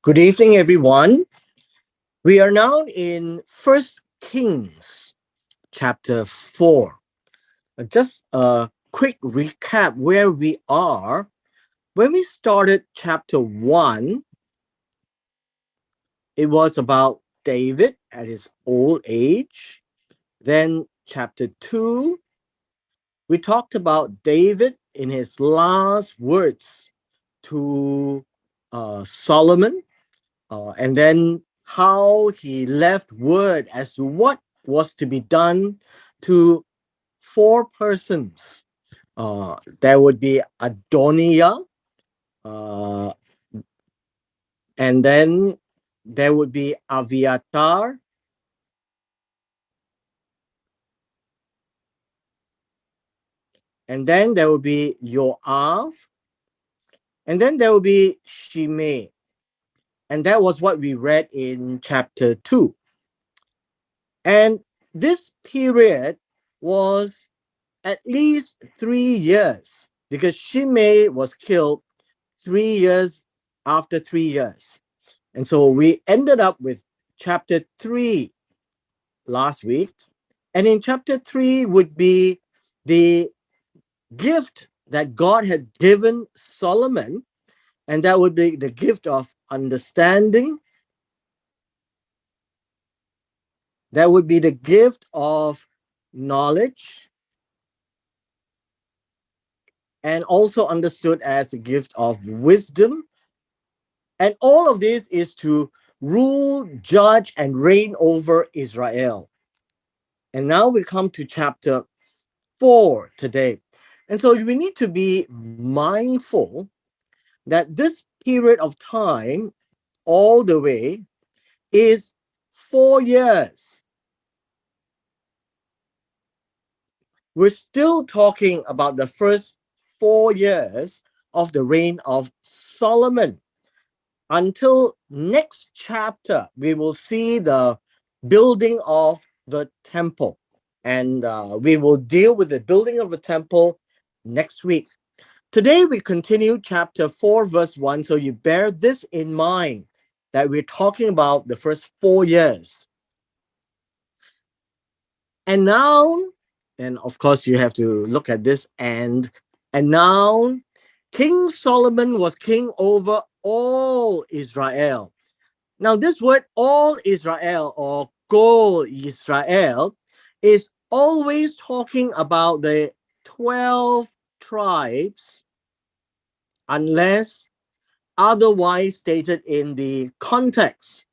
Good evening, everyone. We are now in First Kings chapter 4. Just a quick recap where we are. When we started chapter 1, it was about David at his old age. Then chapter 2, we talked about David in his last words to Solomon. And then how he left word as to what was to be done to four persons. There would be Adoniah, uh, and then there would be Aviatar, and then there would be Joav, and then there would be Shimei. And that was what we read in chapter 2. And this period was at least 3 years because Shimei was killed 3 years after 3 years. And so we ended up with chapter 3 last week. And in chapter 3 would be the gift that God had given Solomon, and that would be the gift of understanding. That would be the gift of knowledge, and also understood as a gift of wisdom. And all of this is to rule, judge, and reign over Israel. And now we come to chapter 4 today. And so we need to be mindful that this period of time, all the way, is 4 years. We're still talking about the first 4 years of the reign of Solomon. Until next chapter, we will see the building of the temple. And we will deal with the building of the temple next week. Today, we continue chapter 4, verse 1. So you bear this in mind that we're talking about the first 4 years. And now, and of course, you have to look at this and now King Solomon was king over all Israel. Now, this word all Israel or Kol Israel is always talking about the 12 tribes, unless otherwise stated in the context.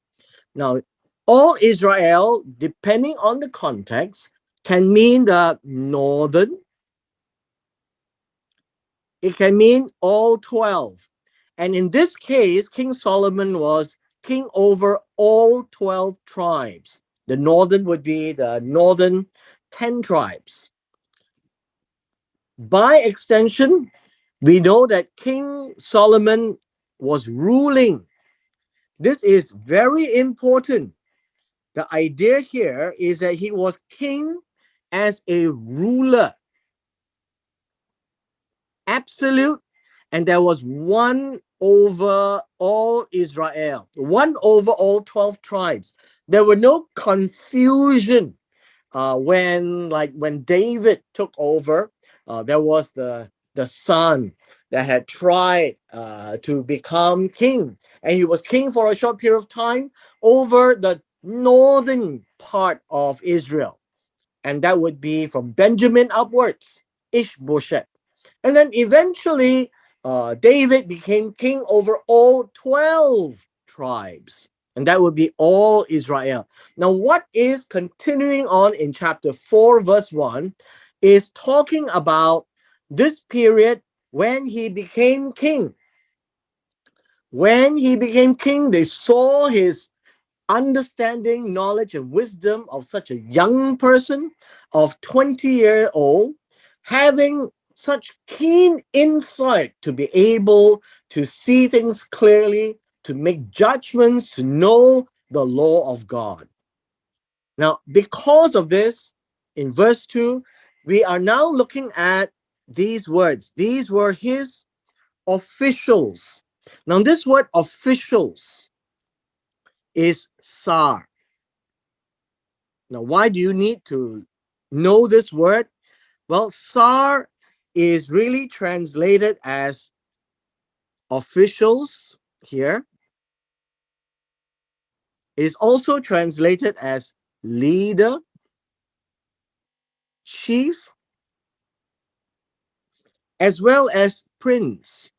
Now, all Israel, depending on the context, can mean the northern. It can mean all 12. And in this case, King Solomon was king over all 12 tribes. The northern would be the northern 10 tribes. By extension, we know that King Solomon was ruling. This is very important. The idea here is that he was king as a ruler, absolute, and there was one over all Israel, one over all 12 tribes. There were no confusion when David took over. There was the son that had tried to become king, and he was king for a short period of time over the northern part of Israel, and that would be from Benjamin upwards, Ishbosheth. And then eventually, David became king over all 12 tribes, and that would be all Israel. Now, what is continuing on in chapter 4, verse 1 is talking about this period when he became king. When he became king, they saw his understanding, knowledge, and wisdom of such a young person of 20-year-old, having such keen insight to be able to see things clearly, to make judgments, to know the law of God. Now, because of this, in verse 2, we are now looking at these words. These were his officials. Now, this word officials is Sar. Now, why do you need to know this word? Well, Sar is really translated as officials here. It is also translated as leader, chief, as well as prince.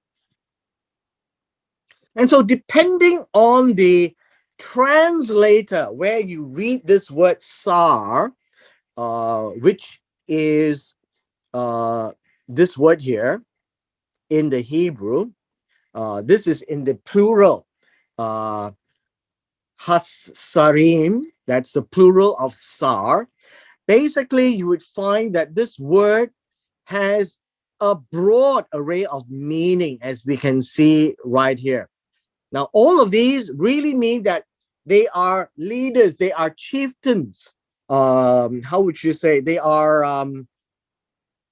And so, depending on the translator where you read this word Sar, which is this word here in the Hebrew, this is in the plural, Hasarim, that's the plural of Sar. Basically, you would find that this word has a broad array of meaning, as we can see right here. Now, all of these really mean that they are leaders, they are chieftains. How would you say? They are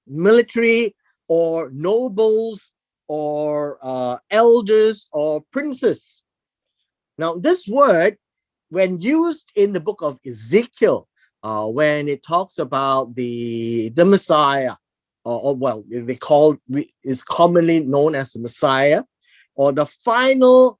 military or nobles or elders or princes. Now, this word, when used in the book of Ezekiel, when it talks about the Messiah, or well, it's commonly known as the Messiah, or the final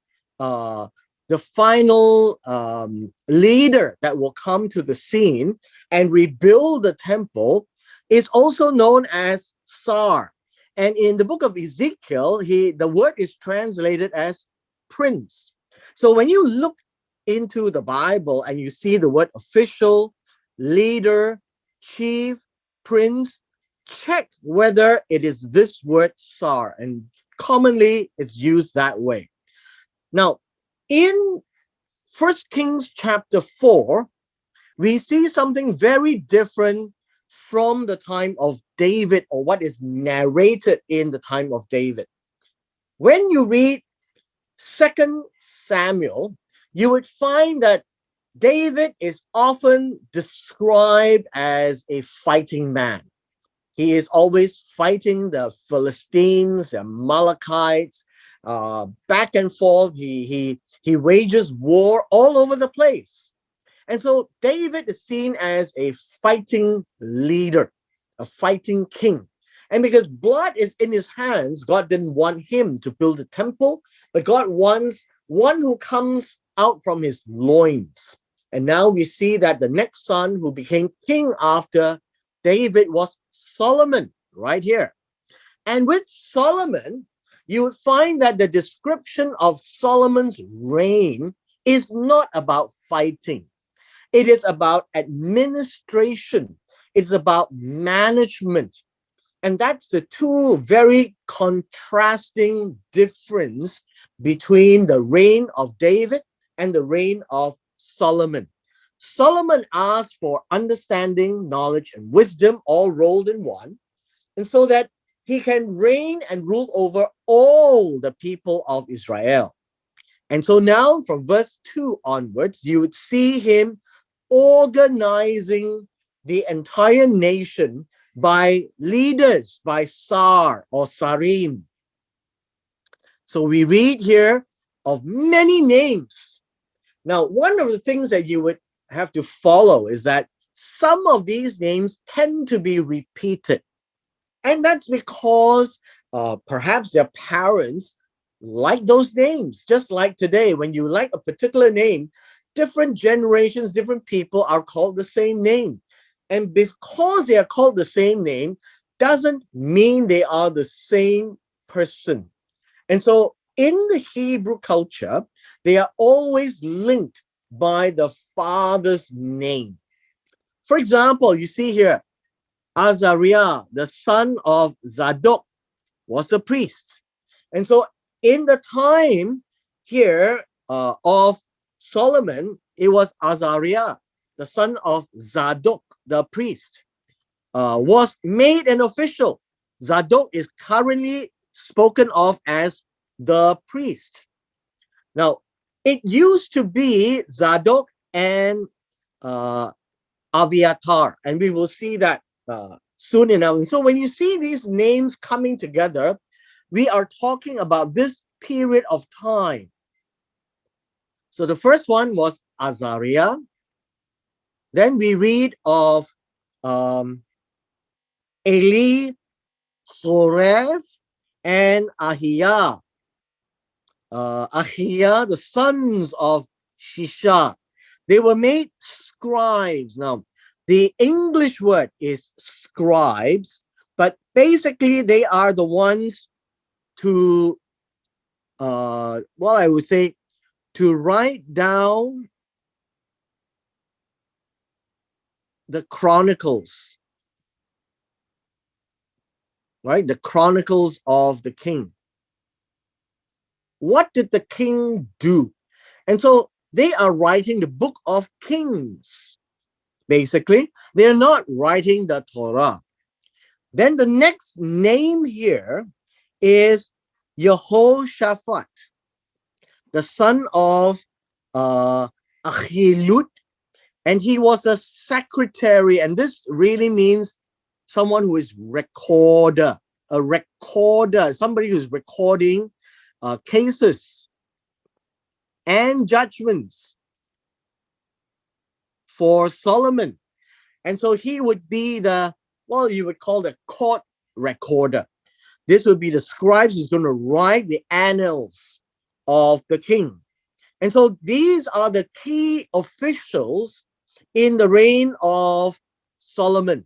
leader that will come to the scene and rebuild the temple, is also known as Sar. And in the book of Ezekiel, the word is translated as prince. So when you look into the Bible and you see the word official, leader, chief, prince, check whether it is this word Sar, and commonly it's used that way. Now, in 1 Kings chapter 4, we see something very different from the time of David, or what is narrated in the time of David. When you read 2 Samuel, you would find that David is often described as a fighting man. He is always fighting the Philistines, the Amalekites, back and forth. He wages war all over the place. And so David is seen as a fighting leader, a fighting king. And because blood is in his hands, God didn't want him to build a temple, but God wants one who comes out from his loins. And now we see that the next son who became king after David was Solomon, right here. And with Solomon, you would find that the description of Solomon's reign is not about fighting. It is about administration. It's about management. And that's the two very contrasting difference between the reign of David and the reign of Solomon. Solomon asked for understanding, knowledge, and wisdom all rolled in one, and so that he can reign and rule over all the people of Israel. And so now from verse 2 onwards, you would see him organizing the entire nation by leaders, by Sar or Sarim. So we read here of many names. Now, one of the things that you would have to follow is that some of these names tend to be repeated. And that's because perhaps their parents like those names. Just like today, when you like a particular name, different generations, different people are called the same name. And because they are called the same name, doesn't mean they are the same person. And so in the Hebrew culture, they are always linked by the father's name. For example, you see here, Azariah, the son of Zadok, was a priest. And so in the time here of Solomon, it was Azariah, the son of Zadok, the priest, was made an official. Zadok is currently spoken of as the priest. Now, it used to be Zadok and Aviatar, and we will see that soon enough. And so when you see these names coming together, we are talking about this period of time. So the first one was Azariah. Then we read of Eli, Horev, and Ahijah. Ahijah, the sons of Shisha. They were made scribes. Now, the English word is scribes, but basically they are the ones to, I would say, to write down the chronicles, right? The chronicles of the king. What did the king do? And so they are writing the book of Kings. Basically, they're not writing the Torah. Then the next name here is Yehoshaphat, the son of Achilud, and he was a secretary. And this really means someone who is recorder, a recorder, somebody who's recording cases and judgments for Solomon. And so he would be you would call the court recorder. This would be the scribes who's going to write the annals of the king. And so these are the key officials in the reign of Solomon.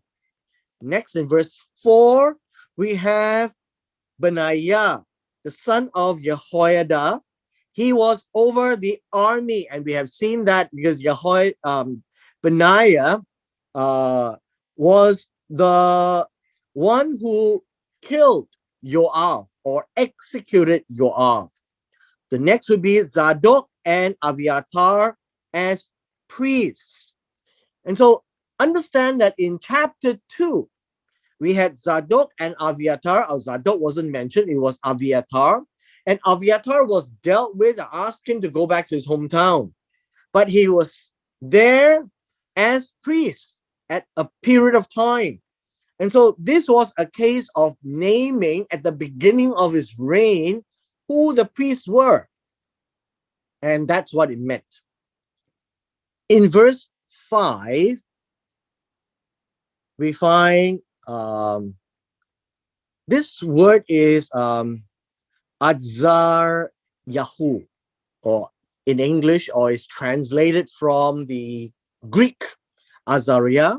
Next, in verse 4, we have Benaiah, the son of Jehoiada. He was over the army, and we have seen that because Benaiah was the one who killed Joab or executed Joab. The next would be Zadok and Abiathar as priests. And so understand that in chapter 2, we had Zadok and Abiathar. Zadok wasn't mentioned, it was Abiathar. And Abiathar was dealt with, asked him to go back to his hometown. But he was there as priest at a period of time. And so this was a case of naming at the beginning of his reign who the priests were. And that's what it meant. In verse 5, we find this word is Adzar Yahu, or in English, or is translated from the Greek Azariah,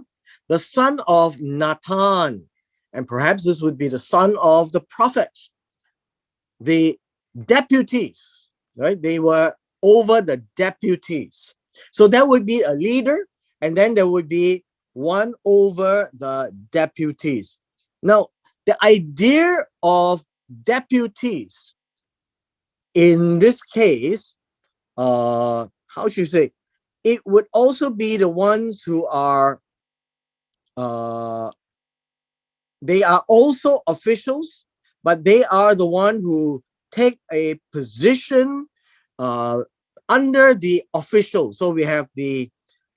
the son of Nathan. And perhaps this would be the son of the prophet. The deputies, right? They were over the deputies. So there would be a leader, and then there would be one over the deputies. Now, the idea of deputies in this case, how should you say, it would also be the ones who are, they are also officials, but they are the one who take a position under the official. So we have the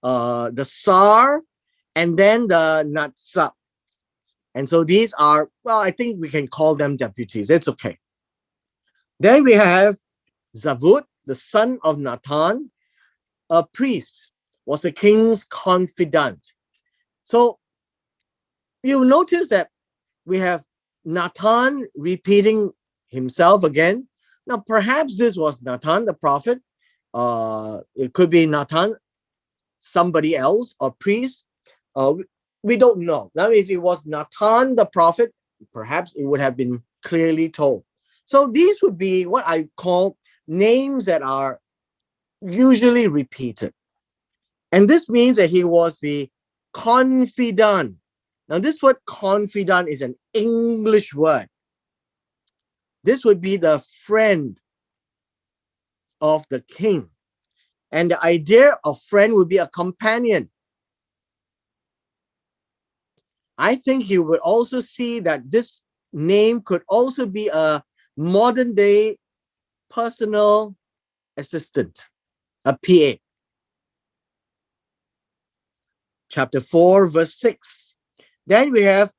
Sar and then the Natsab. And so these are, I think we can call them deputies. It's okay. Then we have Zabud, the son of Nathan, a priest, was the king's confidant. So you'll notice that we have Nathan repeating himself again. Now, perhaps this was Nathan, the prophet. It could be Nathan, somebody else, or priest. We don't know. Now, if it was Nathan, the prophet, perhaps it would have been clearly told. So these would be what I call names that are usually repeated. And this means that he was the confidant. Now, this word confidant is an English word. This would be the friend of the king. And the idea of friend would be a companion. I think you would also see that this name could also be a modern day personal assistant, a PA. Chapter 4, verse 6. Then we have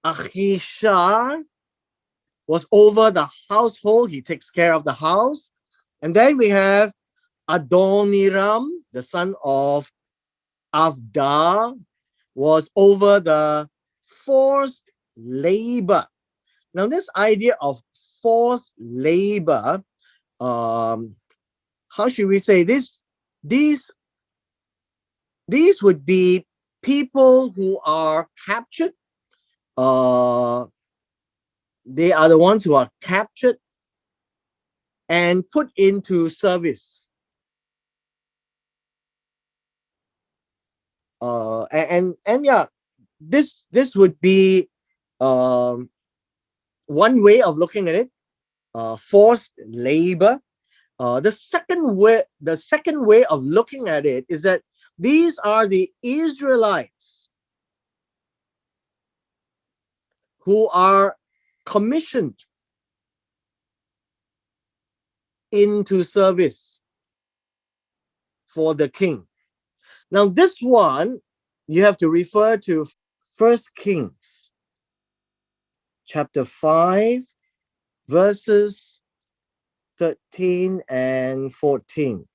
Achishar was over the household. He takes care of the house. And then we have Adoniram, the son of Avdah, was over the forced labor. Now, this idea of forced labor, how should we say this? These would be people who are captured. They are the ones who are captured and put into service. And yeah, this would be one way of looking at it. Forced labor. The second way of looking at it is that these are the Israelites who are commissioned into service for the king. Now, this one you have to refer to First Kings chapter 5, verses 13 and 14.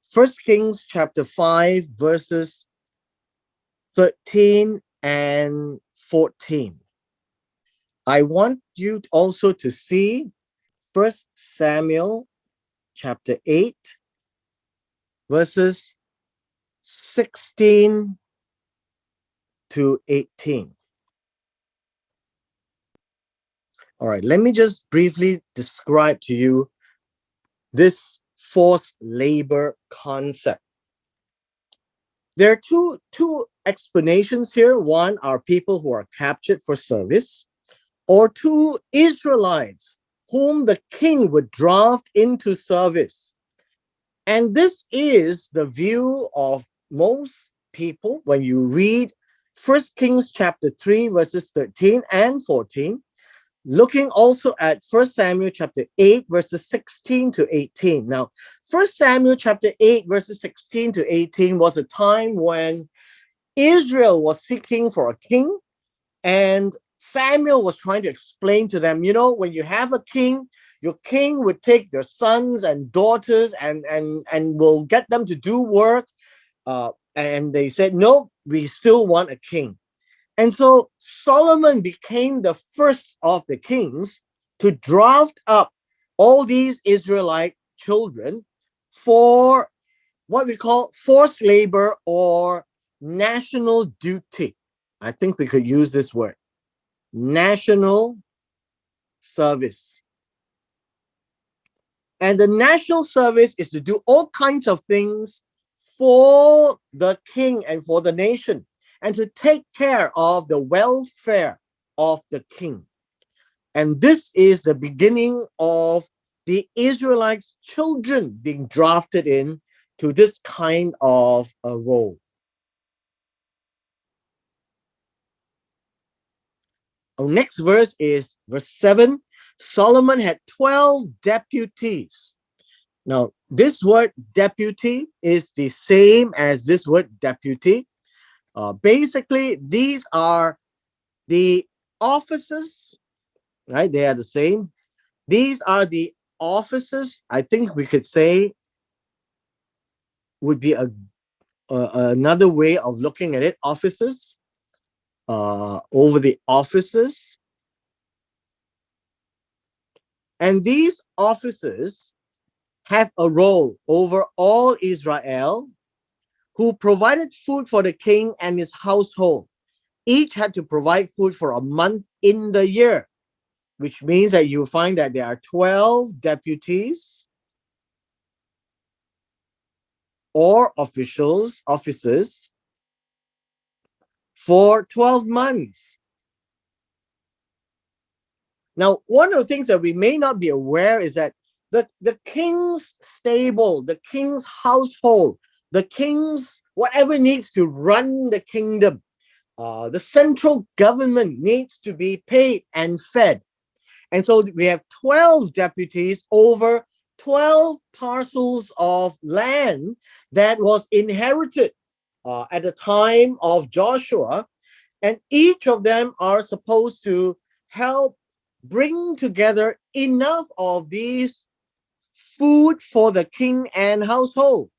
First Kings chapter 5, verses 13 and 14. I want you also to see First Samuel chapter 8, verses 16 to 18. All right, let me just briefly describe to you this forced labor concept. There are two explanations here. One are people who are captured for service, or two Israelites whom the king would draft into service. And this is the view of most people when you read 1 Kings chapter 3, verses 13 and 14, looking also at 1 Samuel chapter 8, verses 16 to 18. Now, 1 Samuel chapter 8, verses 16 to 18 was a time when Israel was seeking for a king, and Samuel was trying to explain to them, when you have a king, your king would take their sons and daughters and will get them to do work. And they said, no, we still want a king. And so Solomon became the first of the kings to draft up all these Israelite children for what we call forced labor or national duty. I think we could use this word, national service. And the national service is to do all kinds of things for the king and for the nation, and to take care of the welfare of the king. And this is the beginning of the Israelites' children being drafted in to this kind of a role. Our next verse is verse 7. Solomon had 12 deputies. Now, this word deputy is the same as this word deputy. Basically, these are the officers, right? They are the same. These are the officers, I think we could say, would be another way of looking at it. Officers, over the officers. And these officers have a role over all Israel, who provided food for the king and his household. Each had to provide food for a month in the year, which means that you find that there are 12 deputies or officers for 12 months. Now, one of the things that we may not be aware is that the king's stable, the king's household, the king's whatever needs to run the kingdom, the central government needs to be paid and fed. And so we have 12 deputies over 12 parcels of land that was inherited at the time of Joshua. And each of them are supposed to help bring together enough of these food for the king and household.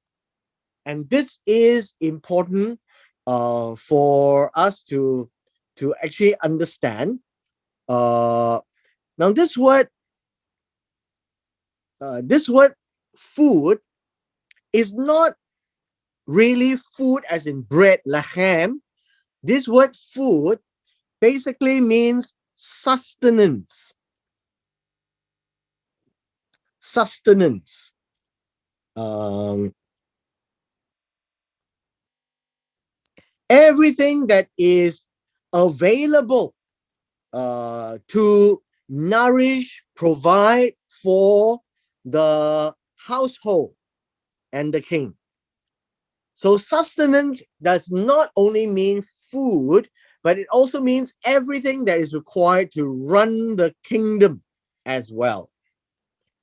And this is important for us to actually understand. Now, this word food is not really food as in bread, lachem. This word food basically means sustenance. Sustenance. Um, Everything that is available to nourish, provide for the household and the king. So sustenance does not only mean food, but it also means everything that is required to run the kingdom as well.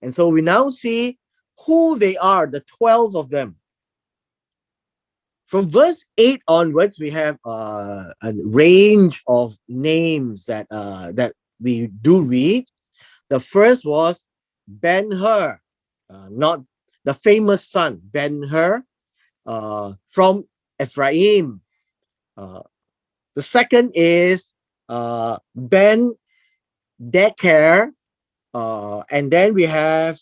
And so we now see who they are, the 12 of them. From verse 8 onwards, we have a range of names that we do read. The first was Ben-Hur, not the famous son, Ben-Hur, from Ephraim. Uh, the second is Ben Deker, and then we have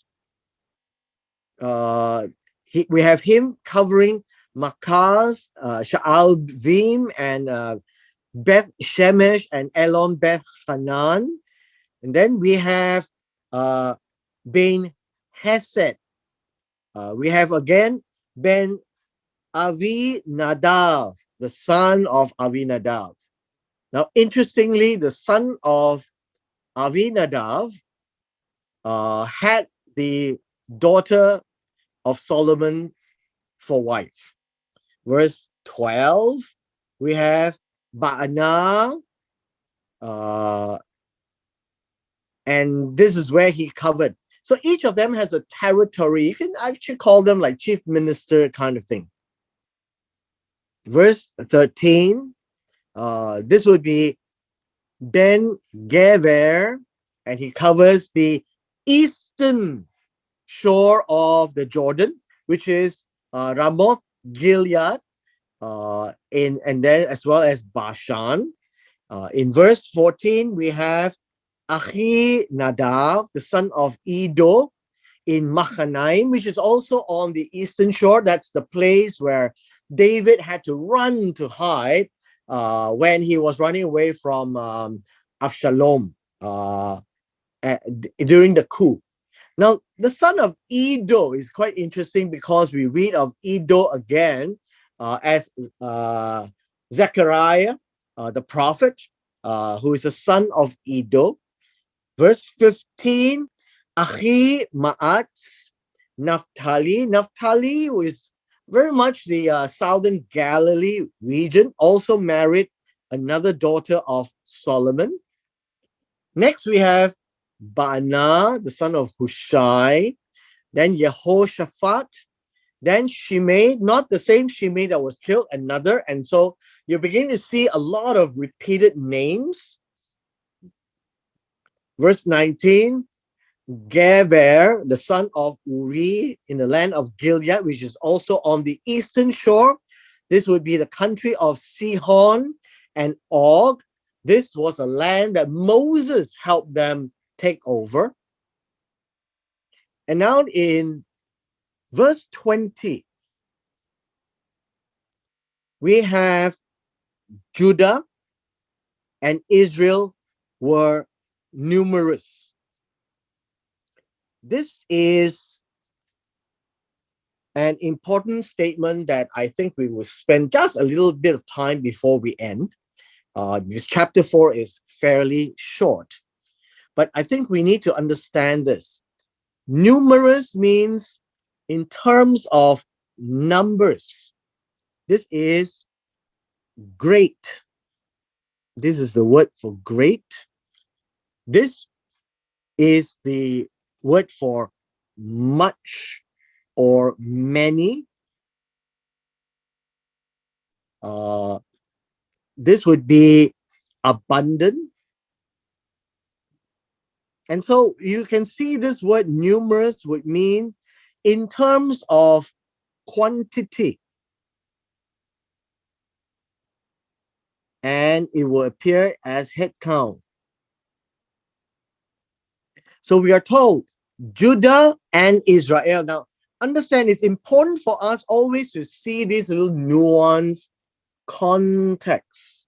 him covering Makaz, Sha'alvim, and Beth Shemesh and Elon Beth Hanan. And then we have Ben Hesed. We have again Ben Avi Nadav, the son of Avi Nadav. Now, interestingly, the son of Avi Nadav had the daughter of Solomon for wife. Verse 12, we have Baana, uh, and this is where he covered. So each of them has a territory. You can actually call them like chief minister kind of thing. Verse 13, this would be Ben Gever, and he covers the eastern shore of the Jordan, which is Ramoth Gilead, and then as well as Bashan. In verse 14, we have Achi Nadav, the son of Edo, in Machanaim, which is also on the eastern shore. That's the place where David had to run to hide when he was running away from Avshalom during the coup. Now, the son of Edo is quite interesting because we read of Edo again as Zechariah, the prophet, who is the son of Edo. Verse 15, Achi Ma'at, Naphtali. Naphtali is very much the southern Galilee region, also married another daughter of Solomon. Next, we have Baana, the son of Hushai, then Yehoshaphat, then Shimei, not the same Shimei that was killed, another. And so you begin to see a lot of repeated names. Verse 19, Geber, the son of Uri, in the land of Gilead, which is also on the eastern shore. This would be the country of Sihon and Og. This was a land that Moses helped them take over. And now in verse 20, we have Judah and Israel were numerous. This is an important statement that I think we will spend just a little bit of time before we end. Because chapter 4 is fairly short. But I think we need to understand this. Numerous means in terms of numbers. This is great. This is the word for great. This is the word for much or many. Uh, this would be abundant. And so you can see this word numerous would mean in terms of quantity. And it will appear as head count. So we are told Judah and Israel. Now, understand it's important for us always to see this little nuance context.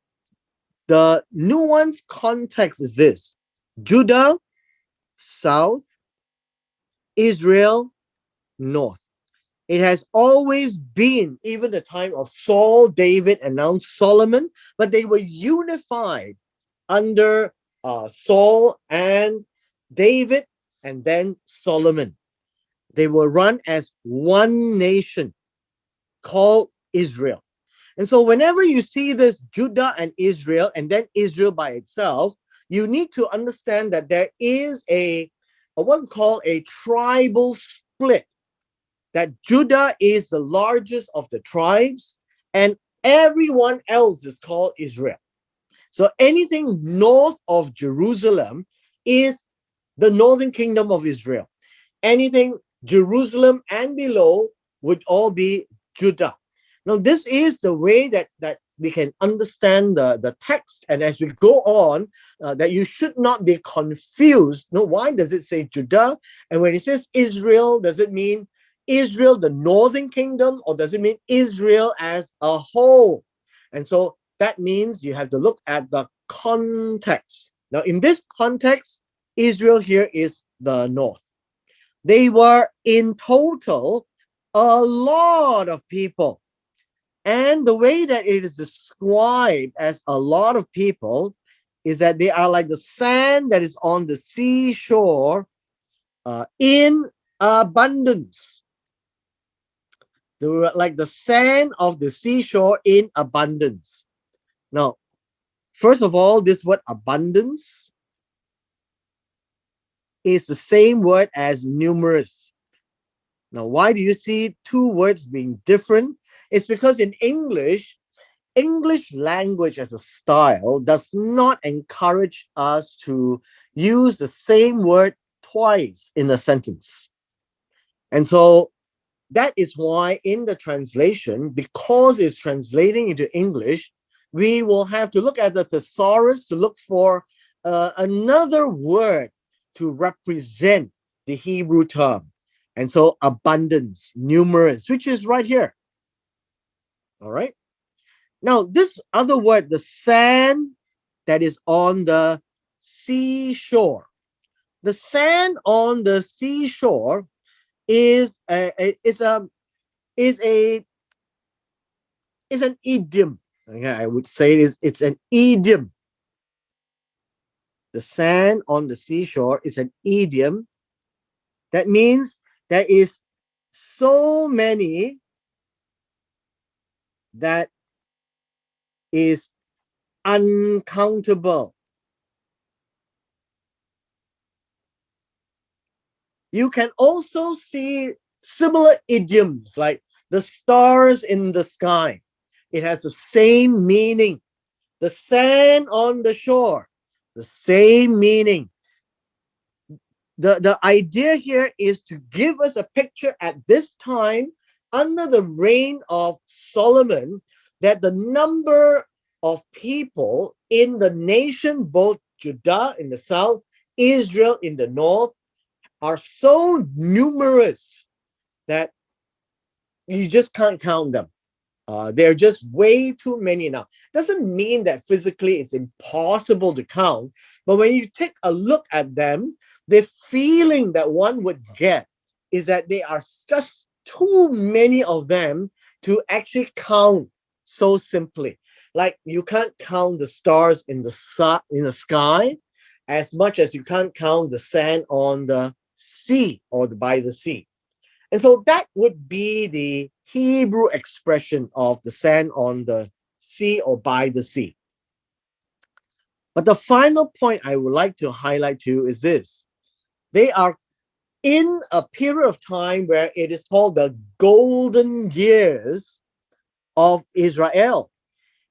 The nuance context is this: Judah, south, Israel, north. It has always been, even the time of Saul, David, and now Solomon, but they were unified under Saul and David and then Solomon. They were run as one nation called Israel. And so whenever you see this Judah and Israel and then Israel by itself, you need to understand that there is a what we call a tribal split, that Judah is the largest of the tribes and everyone else is called Israel. So anything north of Jerusalem is the northern kingdom of Israel. Anything Jerusalem and below would all be Judah. Now, this is the way that we can understand the text. And as we go on, that you should not be confused. No, why does it say Judah? And when it says Israel, does it mean Israel, the northern kingdom, or does it mean Israel as a whole? And so that means you have to look at the context. Now, in this context, Israel here is the north. They were in total a lot of people. And the way that it is described as a lot of people is that they are like the sand that is on the seashore in abundance. They were like the sand of the seashore in abundance. Now, first of all, this word abundance is the same word as numerous. Now, why do you see two words being different? It's because in English language as a style does not encourage us to use the same word twice in a sentence. And so that is why in the translation, because it's translating into English, we will have to look at the thesaurus to look for another word to represent the Hebrew term. And so abundance, numerous, which is right here. All right. Now, this other word, the sand that is on the seashore. The sand on the seashore is is a is an idiom. Okay, I would say it's an idiom. The sand on the seashore is an idiom. That means there is so many that is uncountable. You can also see similar idioms like the stars in the sky. It has the same meaning. The sand on the shore, the same meaning. The idea here is to give us a picture at this time under the reign of Solomon that the number of people in the nation, both Judah in the south, Israel in the north, are so numerous that you just can't count them. There are just way too many now. Doesn't mean that physically it's impossible to count, but when you take a look at them, the feeling that one would get is that there are just too many of them to actually count so simply. Like you can't count the stars in the sky as much as you can't count the sand on the sea or by the sea. And so that would be the Hebrew expression of the sand on the sea or by the sea. But the final point I would like to highlight to you is this. They are in a period of time where it is called the golden years of Israel.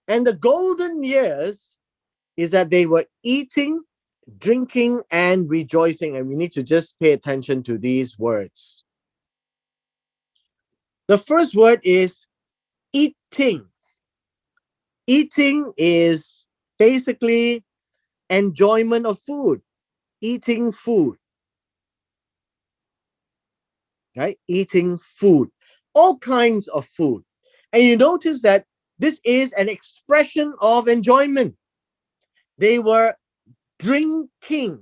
And the golden years is that they were eating drinking and rejoicing. And we need to just pay attention to these words. The first word is eating. Eating is basically enjoyment of food, eating food, right? Eating food, all kinds of food. And you notice that this is an expression of enjoyment. They were drinking.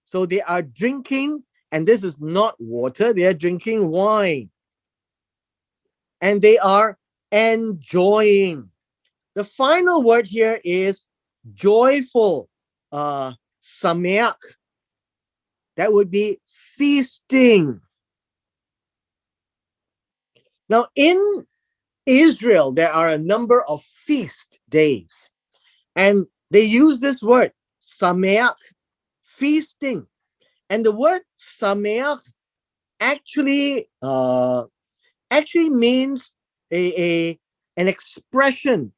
So they are drinking, and this is not water, they are drinking wine. And they are enjoying. The final word here is joyful, sameach. That would be feasting. Now, in Israel, there are a number of feast days, and they use this word, sameach, feasting. And the word sameach actually actually means an expression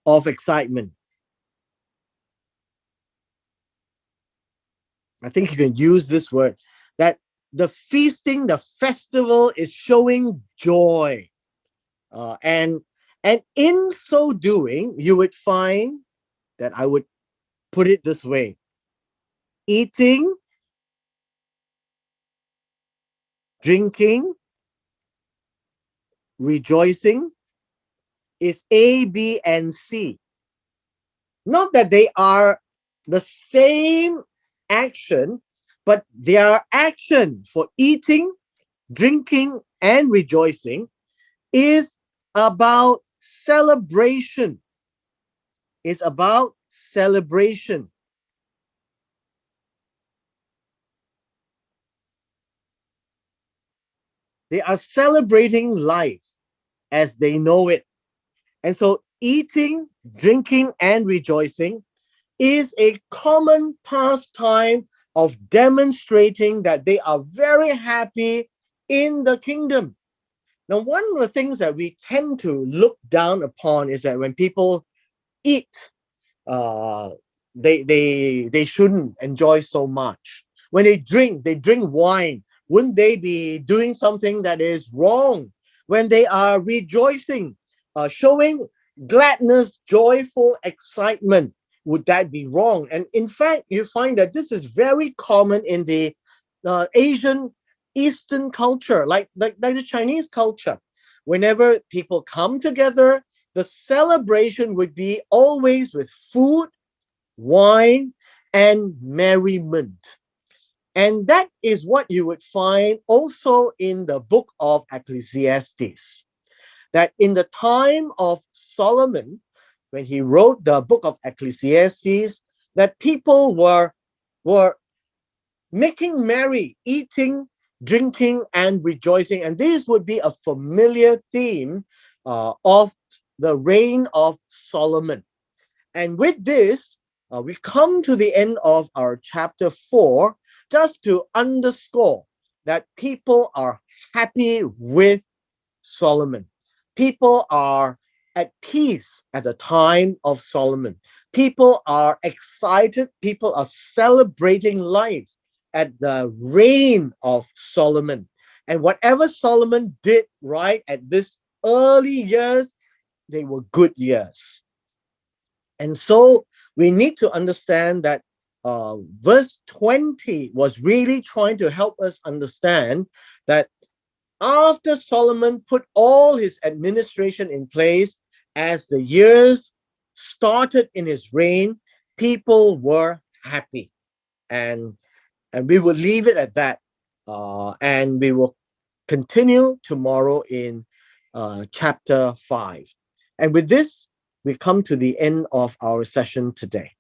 of excitement. I think you can use this word, that the feasting, the festival is showing joy. And in so doing, you would find that I would put it this way: eating, drinking, rejoicing is A, B, and C. Not that they are the same action, but their action for eating, drinking, and rejoicing is about celebration. It's about celebration. They are celebrating life as they know it. And so eating, drinking, and rejoicing is a common pastime of demonstrating that they are very happy in the kingdom. Now, one of the things that we tend to look down upon is that when people eat, uh, they shouldn't enjoy so much. When they drink wine. Wouldn't they be doing something that is wrong? When they are rejoicing, showing gladness, joyful excitement, would that be wrong? And in fact, you find that this is very common in the Asian Eastern culture, like the Chinese culture. Whenever people come together, the celebration would be always with food, wine, and merriment. And that is what you would find also in the book of Ecclesiastes. That in the time of Solomon, when he wrote the book of Ecclesiastes, that people were making merry, eating, drinking, and rejoicing. And this would be a familiar theme of the reign of Solomon. And with this, we come to the end of our chapter 4, just to underscore that people are happy with Solomon. People are at peace at the time of Solomon. People are excited. People are celebrating life at the reign of Solomon. And whatever Solomon did right at this early years, they were good years. And so we need to understand that verse 20 was really trying to help us understand that after Solomon put all his administration in place, as the years started in his reign, people were happy. And, and we will leave it at that. And we will continue tomorrow in chapter 5. And with this, we come to the end of our session today.